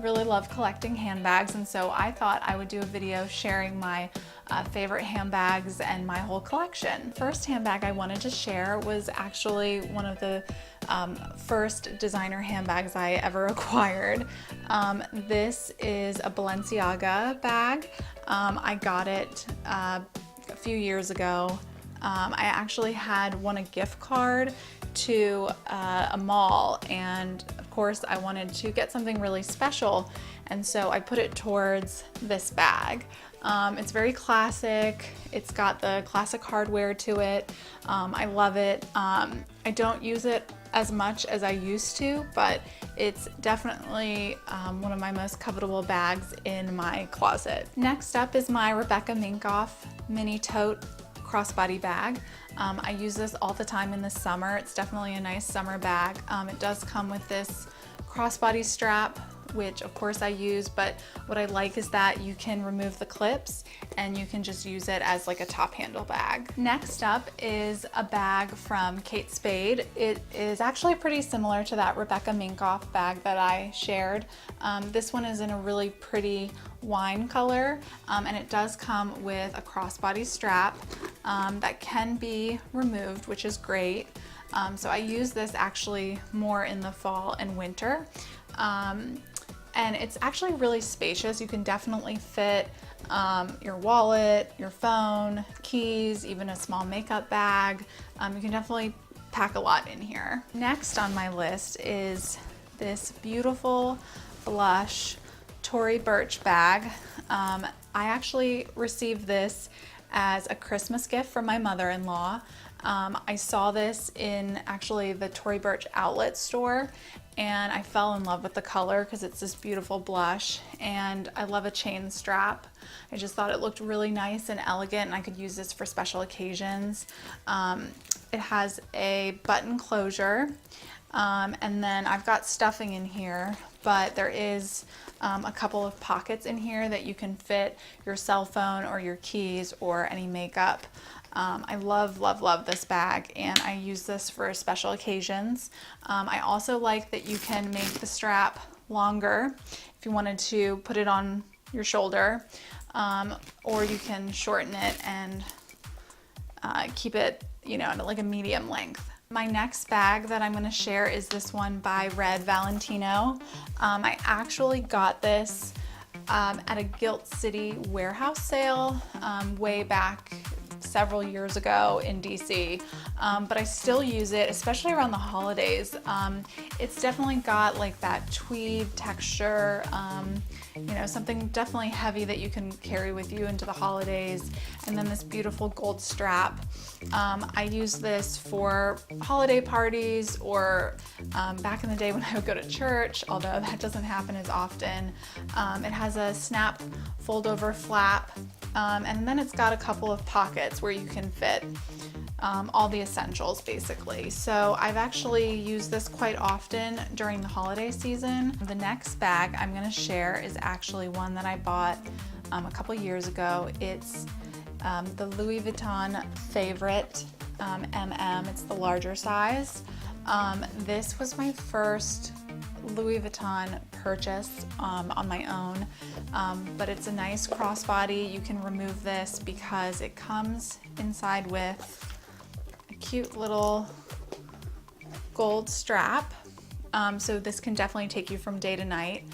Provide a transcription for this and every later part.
really love collecting handbags, and so I thought I would do a video sharing my favorite handbags and my whole collection. First handbag I wanted to share was actually one of the first designer handbags I ever acquired. This is a Balenciaga bag. I got it a few years ago. I actually had won a gift card to a mall, and of course I wanted to get something really special, and so I put it towards this bag. It's very classic. It's got the classic hardware to it. I love it. I don't use it as much as I used to, but it's definitely one of my most covetable bags in my closet. Next up is my Rebecca Minkoff mini tote crossbody bag. I use this all the time in the summer. It's definitely a nice summer bag. It does come with this crossbody strap, which of course I use, but what I like is that you can remove the clips and you can just use it as like a top handle bag. Next up is a bag from Kate Spade. It is actually pretty similar to that Rebecca Minkoff bag that I shared. This one is in a really pretty wine color, and it does come with a crossbody strap that can be removed, which is great. So I use this actually more in the fall and winter. And it's actually really spacious. You can definitely fit your wallet, your phone, keys, even a small makeup bag. You can definitely pack a lot in here. Next on my list is this beautiful blush Tory Burch bag. I actually received this as a Christmas gift from my mother-in-law. I saw this in actually the Tory Burch outlet store, and I fell in love with the color because it's this beautiful blush, and I love a chain strap. I just thought it looked really nice and elegant, and I could use this for special occasions. It has a button closure, and then I've got stuffing in here, but there is a couple of pockets in here that you can fit your cell phone or your keys or any makeup. I love, love, love this bag, and I use this for special occasions. I also like that you can make the strap longer if you wanted to put it on your shoulder, or you can shorten it and keep it, you know, at like a medium length. My next bag that I'm going to share is this one by Red Valentino. I actually got this at a Gilt City warehouse sale way back several years ago in DC, but I still use it, especially around the holidays. It's definitely got like that tweed texture, you know, something definitely heavy that you can carry with you into the holidays, and then this beautiful gold strap. I use this for holiday parties or back in the day when I would go to church, although that doesn't happen as often. It has a snap fold over flap, and then it's got a couple of pockets where you can fit all the essentials basically. So I've actually used this quite often during the holiday season. The next bag I'm going to share is actually one that I bought a couple years ago. It's the Louis Vuitton Favorite MM. It's the larger size. This was my first Louis Vuitton purchase on my own, but it's a nice crossbody. You can remove this because it comes inside with a cute little gold strap, so this can definitely take you from day to night.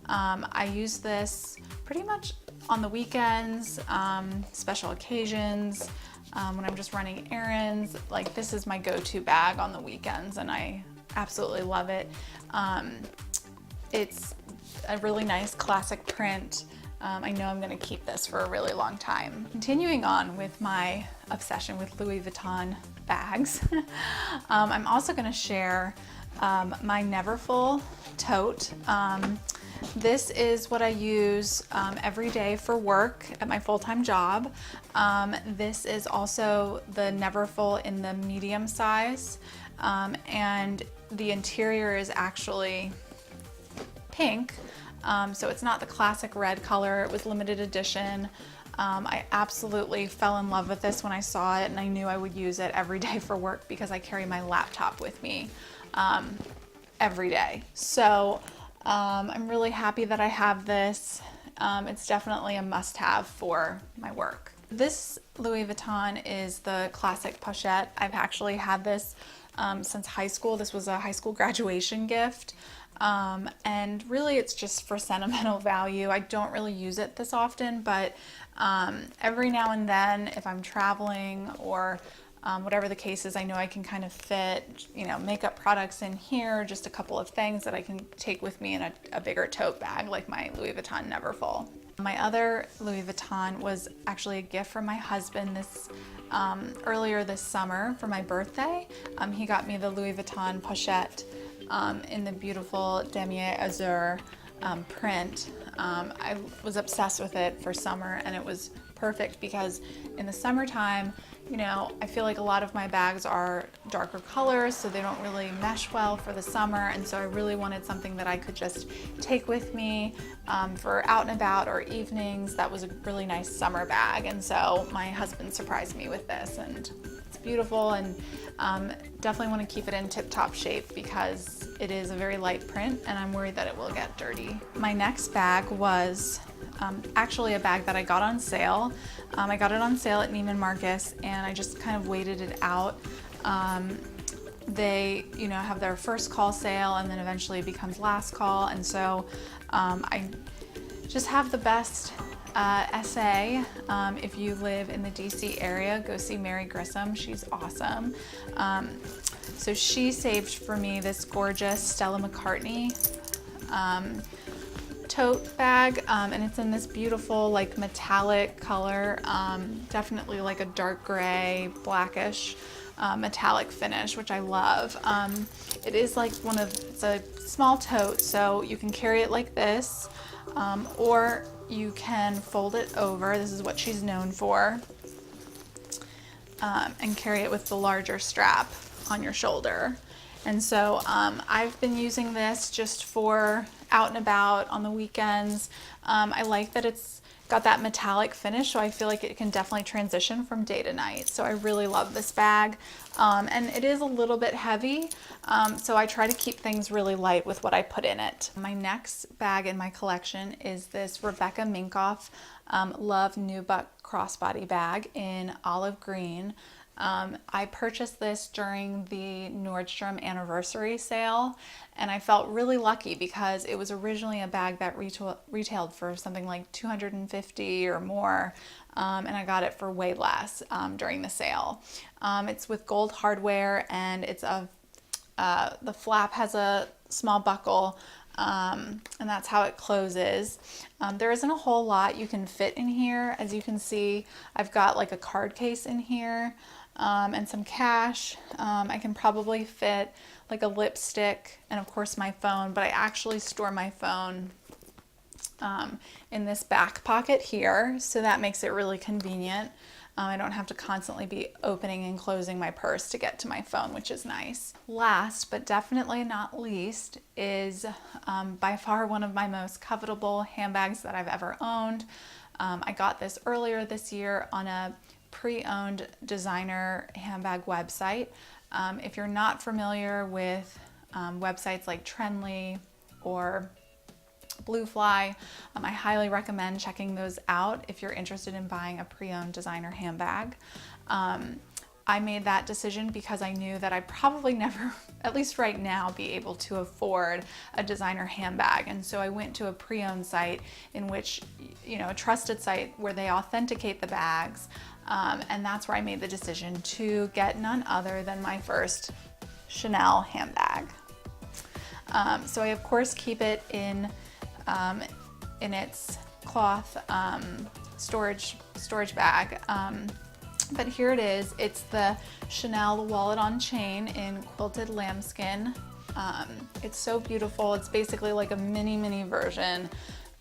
I use this pretty much on the weekends, special occasions, when I'm just running errands. Like, this is my go-to bag on the weekends, and I absolutely love it. It's a really nice classic print. I know I'm going to keep this for a really long time. Continuing on with my obsession with Louis Vuitton bags, I'm also going to share my Neverfull tote. This is what I use every day for work at my full-time job. This is also the Neverfull in the medium size, and the interior is actually pink, so it's not the classic red color. It was limited edition. I absolutely fell in love with this when I saw it, and I knew I would use it every day for work because I carry my laptop with me every day. So I'm really happy that I have this. It's definitely a must-have for my work. This Louis Vuitton is the classic pochette. I've actually had this since high school. This was a high school graduation gift. And really it's just for sentimental value. I don't really use it this often, but every now and then if I'm traveling or whatever the case is, I know I can kind of fit, makeup products in here, just a couple of things that I can take with me in a bigger tote bag like my Louis Vuitton Neverfull. My other Louis Vuitton was actually a gift from my husband earlier this summer for my birthday. He got me the Louis Vuitton pochette in the beautiful damier azur print. I was obsessed with it for summer, and it was perfect because in the summertime, I feel like a lot of my bags are darker colors, so they don't really mesh well for the summer, and so I really wanted something that I could just take with me for out and about or evenings. That was a really nice summer bag, and so my husband surprised me with this, and it's beautiful, and definitely want to keep it in tip-top shape because it is a very light print, and I'm worried that it will get dirty. My next bag was actually a bag that I got on sale. I got it on sale at Neiman Marcus, and I just kind of waited it out. They, have their first call sale, and then eventually it becomes last call, and so I just have the best SA. If you live in the DC area, go see Mary Grissom. She's awesome. So she saved for me this gorgeous Stella McCartney tote bag, and it's in this beautiful metallic color, definitely like a dark gray, blackish metallic finish, which I love. It is it's a small tote, so you can carry it like this, or you can fold it over. This is what she's known for, and carry it with the larger strap on your shoulder. And so I've been using this just for out and about on the weekends. I like that it's got that metallic finish, so I feel like it can definitely transition from day to night. So I really love this bag. And it is a little bit heavy, so I try to keep things really light with what I put in it. My next bag in my collection is this Rebecca Minkoff Love Nubuck crossbody bag in olive green. I purchased this during the Nordstrom anniversary sale, and I felt really lucky because it was originally a bag that retailed for something like $250 or more, and I got it for way less during the sale. It's with gold hardware, and it's the flap has a small buckle, and that's how it closes. There isn't a whole lot you can fit in here. As you can see, I've got like a card case in here, and some cash. I can probably fit like a lipstick and of course my phone, but I actually store my phone in this back pocket here, so that makes it really convenient. I don't have to constantly be opening and closing my purse to get to my phone, which is nice. Last, but definitely not least, is by far one of my most covetable handbags that I've ever owned. I got this earlier this year on a pre-owned designer handbag website. If you're not familiar with websites like Trendly or Bluefly, I highly recommend checking those out if you're interested in buying a pre-owned designer handbag. I made that decision because I knew that I'd probably never, at least right now, be able to afford a designer handbag. And so I went to a pre-owned site in which, a trusted site where they authenticate the bags. And that's where I made the decision to get none other than my first Chanel handbag. So I of course keep it in its cloth storage bag. But here it is. It's the Chanel wallet on chain in quilted lambskin. It's so beautiful. It's basically like a mini version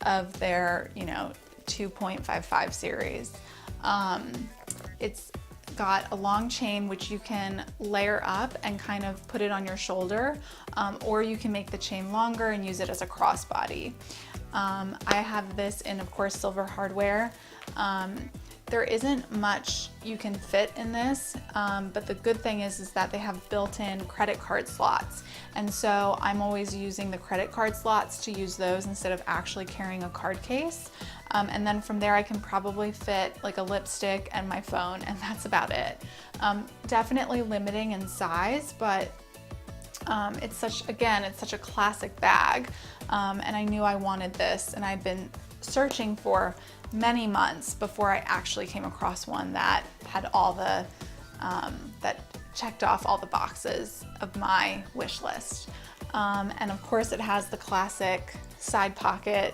of their 2.55 series. It's got a long chain which you can layer up and kind of put it on your shoulder, or you can make the chain longer and use it as a crossbody. I have this in, of course, silver hardware. There isn't much you can fit in this, but the good thing is that they have built-in credit card slots. And so I'm always using the credit card slots to use those instead of actually carrying a card case. And then from there I can probably fit like a lipstick and my phone, and that's about it. Definitely limiting in size, but it's such a classic bag. And I knew I wanted this, and I've been searching for many months before I actually came across one that had all the, that checked off all the boxes of my wish list. And of course it has the classic side pocket.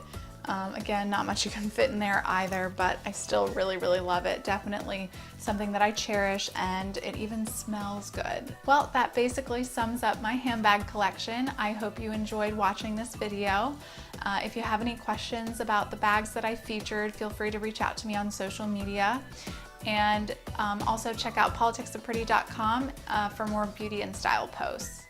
Again, not much you can fit in there either, but I still really, really love it. Definitely something that I cherish, and it even smells good. Well, that basically sums up my handbag collection. I hope you enjoyed watching this video. If you have any questions about the bags that I featured, feel free to reach out to me on social media. And also check out politicsofpretty.com for more beauty and style posts.